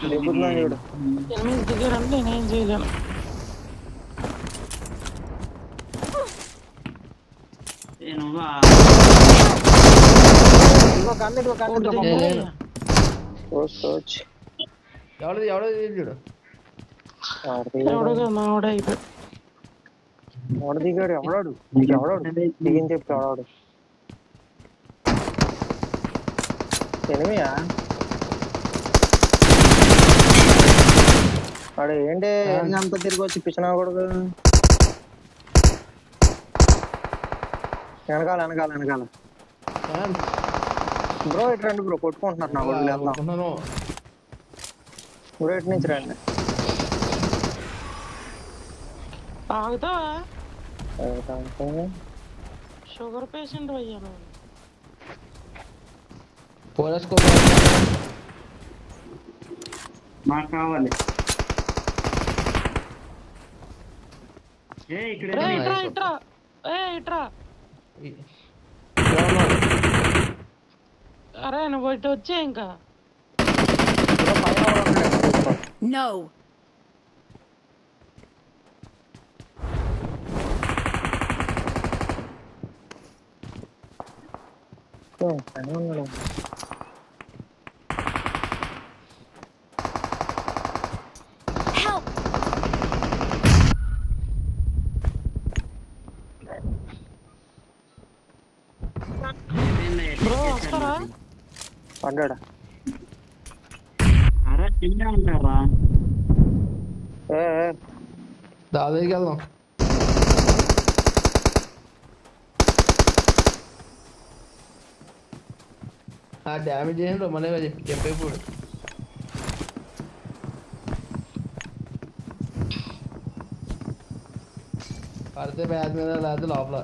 దిగుతున్నాను చూడు. ఎనిమిది దిగారంటే నేనేం చేయలేను. ఇంకో కన్ను ఇంకో కన్ను ఇంకో ఒకటి బొమ్మ. దిగారయ్యా. కోచ్ ఎవడో చూడు. ఎవడో మావాడే అయిపోయాడు. ఎవడ దిగాడు ఎవడాడు దిగింది చెప్పి ఎవడాడు ఎనిమియా వాడు ఏంటి అంత తిరిగి వచ్చి పిచ్చినా కొడుకు వెనకాల వెనకాల వెనకాల బ్రో ఇటు రండి బ్రో కొట్టుకుంటున్నారు నా కొడుకులు వెళ్దాం బ్రో ఇటు నుంచి రండి ఆగుతావా? షుగర్ పేషెంట్ అయ్యాను. మాకు కావాలి. ఇట్రా. అరే నువ్వు ఇటు వచ్చే ఇంకా. No. Help. బ్రో వస్తారా? పడ్డాడా అరే కింద ఉంటారా? దాదాకి వెళ్దాం. ఆ డ్యామేజ్ ఏంటో మళ్ళీ చెప్పేప్పుడు పడితే బ్యాగ్ మీద లేకపోతే లోపల.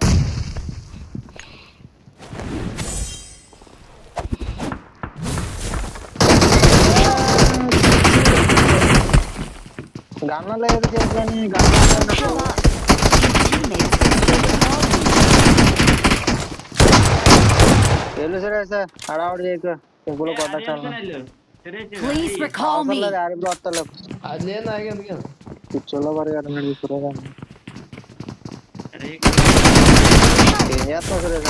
గన్న లేదు చేసి వెళ్ళు సరే సార్ హడావుడు చేయకు సింపుల్ కొట్టచ్చాను Please recall me. యారిలో వస్తలే అది లేదు నాకు ఎందుకు. పిచ్చోళ్ళ పరిగెడుతున్నాడు సురేష్ ఏం చేస్తావు సురేష్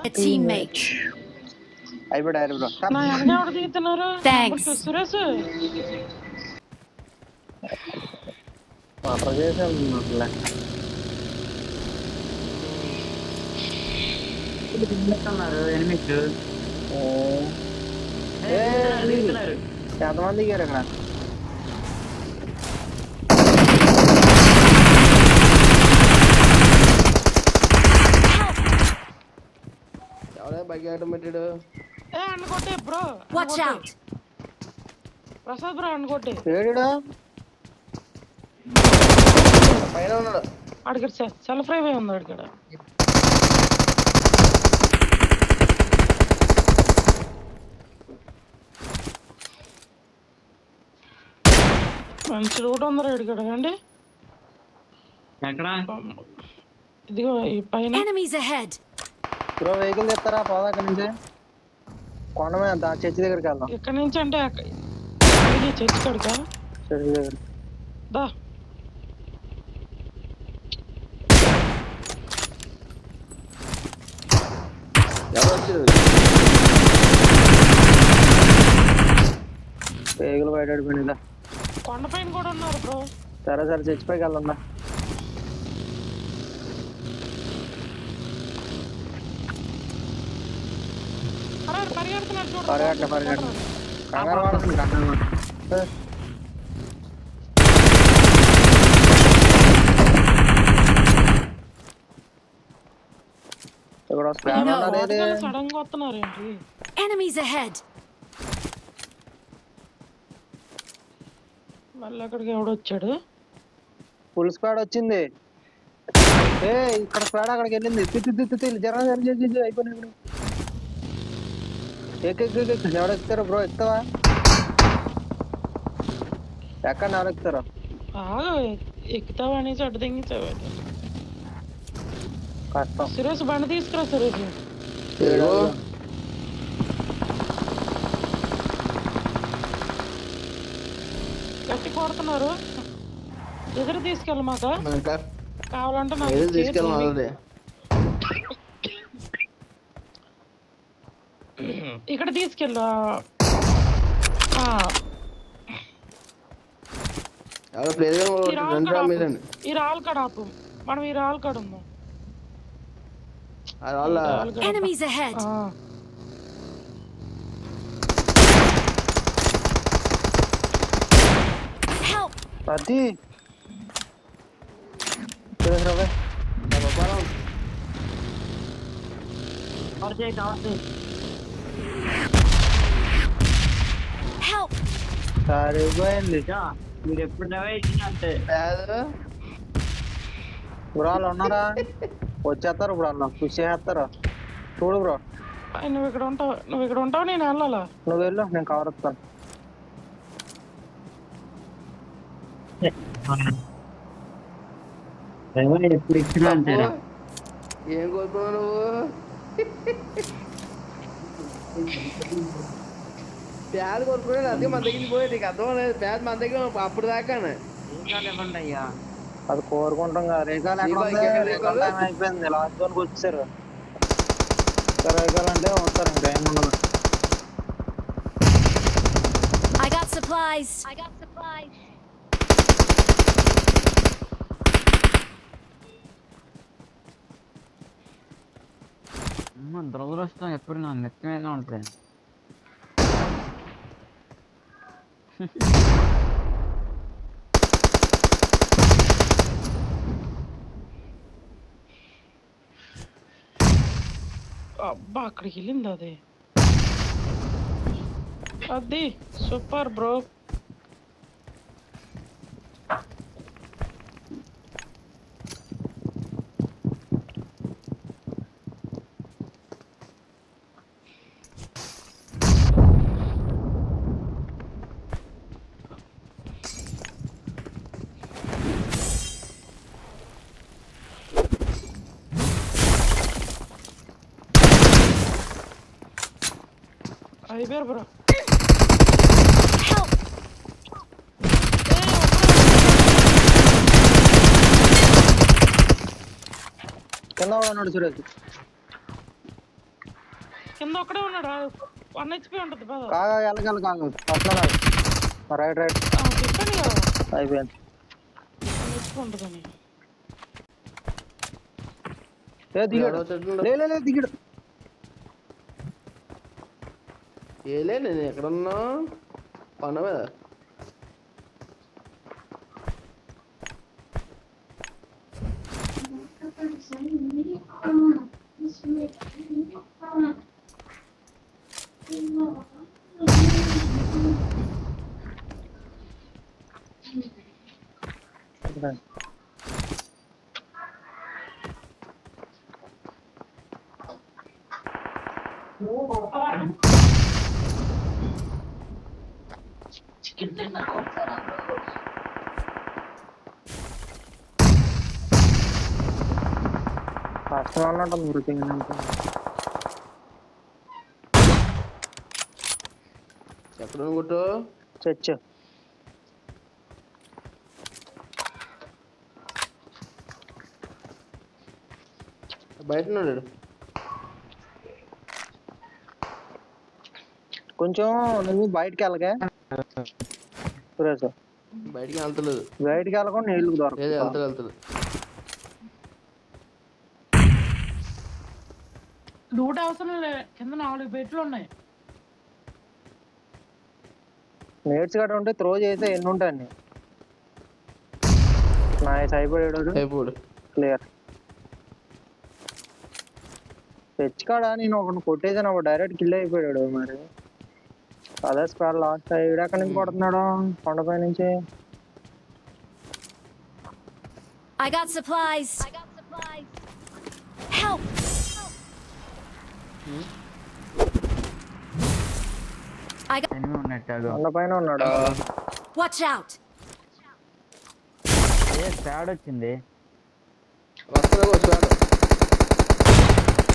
A teammate. అయిపోయి డైరీ బ్రో నా వెనక ఎవరు దిగుతున్నారు? Thanks. సురేష్ మాత్రం చేసాను ఎనిమిది ఎంతమంది దిగారు ఇక్కడ ఎవడే బగ్గి ఆటం పెట్టాడు. అనుకోటే bro. Watch out. Prasad bro అనుకోటే. ఏడుడా పైన ఉన్నాడు. అడిగాడు సెల్ఫ్ రైవే ఉంది అడిగాడ. మంచి రూట్ ఉందరా అడిగాడు అండి. ఎక్కడ? ఇదిగో ఈ పైన. Enemies ahead. బ్రో వెహికల్ తెస్తారా పోదా అక్కడి నుంచి కొండ మీద చర్చి దగ్గరికి వెళ్దాం. ఇక్కడ నుంచి అంటే చర్చి కడక చర్చి దగ్గర దా. వెహికల్ బయట పడిపోయిందా కొండ పైన కూడా ఉన్నారు బ్రో. సరే సరే చర్చి పైకి వెళ్దా పరిగెడుతున్నాడు చూడు. పరిగెట్ట కంగారు పడుతుంది ఇక్కడ సడన్ గా వస్తున్నారు ఏంటి? Enemies ahead. మళ్ళీ అక్కడికి ఎవడొచ్చాడు? ఫుల్ స్క్వాడ్ వచ్చింది. ఇక్కడ స్క్వాడ్ అక్కడికి వెళ్ళింది. జరం అయిపోయినాయి. ఎవడెక్కుతారో బ్రో ఎక్కుతావా? ఎక్కడ ఎవరెక్కుతారో ఎక్కుతావా అనేసి అడ్డు తెంగించావు. కష్టం. సురేష్ బండి తీసుకురా సురేష్. కొడుతున్నారు. ఎదురు తీసుకెళ్ళి మాకు కావాలంటే నాకు ఏదో ఇచ్చేయి, తీసుకెళ్ళాం సేవింగ్. ఆల్రెడీ. ఇక్కడ తీసుకెళ్ళు. ఎవరో ప్లేస్ ఈ రాళ్ళ రెండు కాడ ఆపు. మీదండి ఈ రాళ్ళ కాడ ఆపు. మనం ఈ రాళ్ళ కాడ ఉందాం. అది వాళ్ళ ఈ రాళ్ళ కాడ. Enemies ahead. Help! అది చూడండి కవర్ చేయి కవర్ చేయి. Help! సరిపోయింది. యా, మీరు ఎప్పుడు నవ్వే ఇచ్చినట్టే. బ్రో వాళ్ళు ఉన్నారా? వచ్చేస్తారు ఇప్పుడు వాళ్ళు పుష్ చేస్తారు. చూడు బ్రో, నువ్వు ఇక్కడ ఉంటావు నేను వెళ్ళాలా? నువ్వు వెళ్ళు, నేను కవర్ వస్తాను. ఎప్పుడు ఇచ్చినా అంటారా? ఏం కోరుకున్నావు నువ్వు? ప్యాడ్ కోరుకున్నాడు, అందుకే మన దగ్గరికి పోయి నీకు అర్థం లేదు. ప్యాడ్ మన దగ్గర అప్పుడు దాకా ఇంకా ఇవ్వండి అయ్యా. అది కోరుకుంటాం కదా. రేగాలు ఎక్కడ ఉంది? రేగాలు టైం అయిపోయింది. లాస్ట్ జోన్కి వచ్చేసారు. రేగాలు అంటే వస్తారు, ఇంకా ఏం ఉండదు. I got supplies. I got supplies. దురదృష్టం ఎప్పుడు నా నెత్తి మీద ఉంటుంది. అబ్బా అక్కడికి వెళ్ళింది అది. అది సూపర్ బ్రో. అయిపోయారు బ్రో. Help! కింద ఉన్నాడు సురేష్. కింద ఒక్కడే ఉన్నాడు. 1 HP ఉంటుంది బాగా. కాగా వెళ్ళగల కాగా వస్తున్నాడు. రైట్ రైట్ చెప్పాను కదా అయిపోయింది. 1 HP ఉంటుందని. దిగాడు. లే దిగాడు. ఏలే నేను ఎక్కడున్నా పన్న మీద. కష్టం అన్నట్టు మృతింగ్ ఎక్కడ కొట్టు చర్చ్. బయట ఉన్నాడు. కొంచెం నువ్వు బయటకి వెళ్ళగా సురేష్. బయటికి వెళ్తలేదు. బయటకి వెళ్ళకుండా నీళ్ళు లేదు దొరకదు. వెళ్తలేదు. లూట్ అవసరం లే. కింద 4 బెట్లు ఉన్నాయి. నేట్స్ గట్రా ఉంటే త్రో చేస్తే ఎన్ని ఉంటాయి? నైస్ అయిపోయాడు. అయిపోడు. క్లియర్. తెచ్చుకాడా నేను ఒకటి కొట్టేసాను, అప్పుడు డైరెక్ట్ కిల్ అయిపోయాడు. మరి అదే స్క్వాడ్ లాస్ట్ అయ్యాడు. ఎక్కడి నుంచి కొడుతున్నాడు? కొండపై నుంచి. I got supplies. Help! కొండపైన ఉన్నాడు. Watch out! స్క్వాడ్ వచ్చింది. వస్తున్నాడు వచ్చాడు.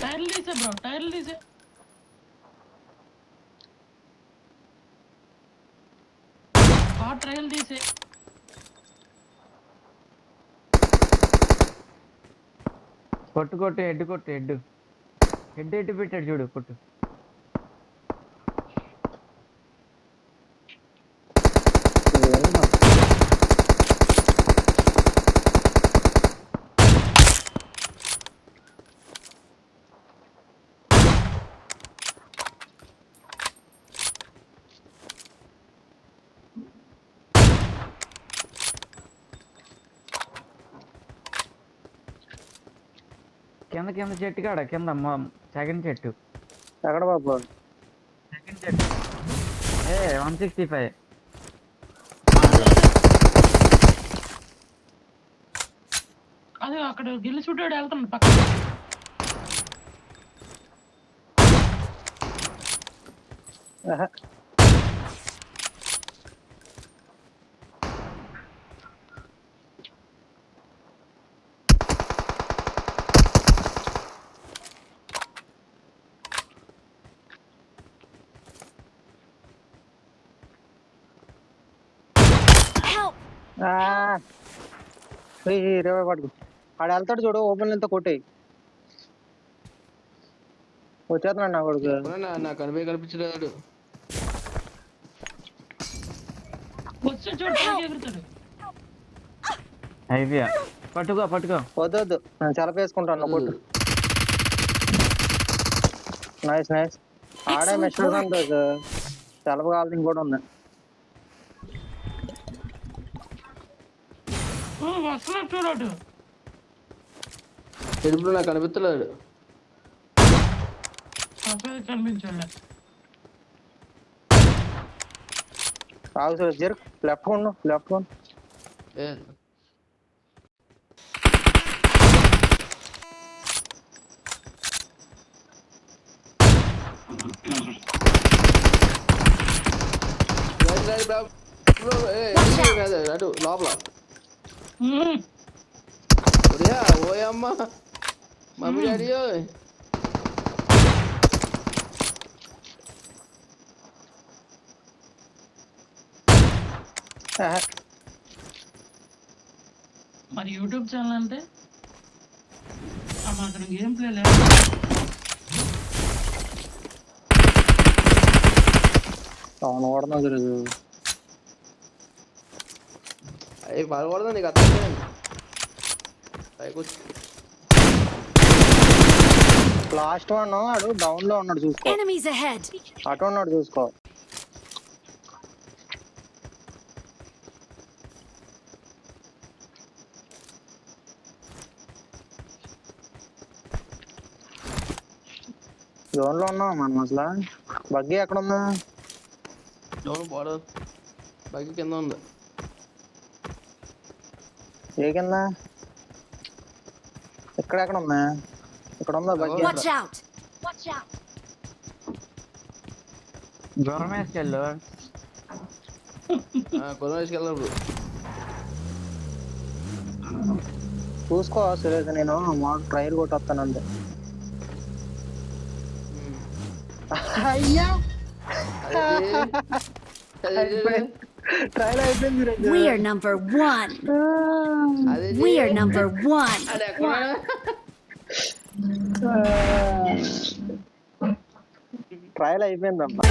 టైర్లు తీసే బ్రో, టైర్లు తీసే. ఆ ట్రైల్ తీసే. కొట్టు కొట్టు హెడ్ కొట్టు హెడ్ హెడ్ ఎట్టు పెట్టాడు చూడు కొట్టు. ఏంటో. కింద కింద చెట్టు కాడ కింద సెకండ్ చెట్టు ఎక్కడ బాబు? సెకండ్ చెట్టు 165. అదే అక్కడ గిల్లి చుట్టాడు వెళ్తున్నాడు పక్కన. ఆహా. Help! ఇరవై పట్టుకు ఆడ వెళ్తాడు చూడు, ఓపెన్ ఎంత కొట్టేయి. వచ్చేస్తున్నాడు నా కొడుకు. నాకు కనిపించలేదు. వచ్చి చూడు పైకి ఎగురుతాడు. అయిపోయా పట్టుకో పట్టుకో. వద్దు నేను చెలపేసుకుంటాను కొట్టు. Nice nice. ఆడే మెషర్ సంతోష్. చెలప కావాలి ఇంకోటి ఉంది. వస్తున్నాడు చూడడు. ఎప్పుడు నాకు కనిపించలేడు. కనిపించాడు. ఆగు సార్ జర్ లెఫ్ట్ కొను లెఫ్ట్ కొను. అటు లోపల ఓయమ్మ మమ్మీ డాడీ మరి యూట్యూబ్ ఛానల్ అంటే ఆ మాత్రం గేమ్ ప్లే లేదు. అవును ఓడనా జరగదు. అవి పడకూడదు నీకు అర్థం లేదు. పైకి లాస్ట్ వన్ ఆడు డౌన్ లో ఉన్నాడు చూసుకో. Enemies ahead! అటు ఉన్నాడు చూసుకో. జోన్ లో ఉన్నాం మనం అసలు. బగ్గి ఎక్కడ ఉందా? బోర్డర్ బగ్గి కింద ఉంది. ఏ కింద? ఎక్కడ ఉందా? ఇక్కడ ఉందా buggy? Watch out! Watch out! జ్వరం వేసుకెళ్ళు. కొనవేసుకెళ్ళారు. చూసుకో సురేష్, నేను మాకు ట్రైల్ కొట్టొస్తాను అంతే. అయ్యా ట్రైల్ అయిపోయింది. We are number 1! We are number 1! అది ఎక్కడ ట్రైల్ అయిపోయిందమ్మా.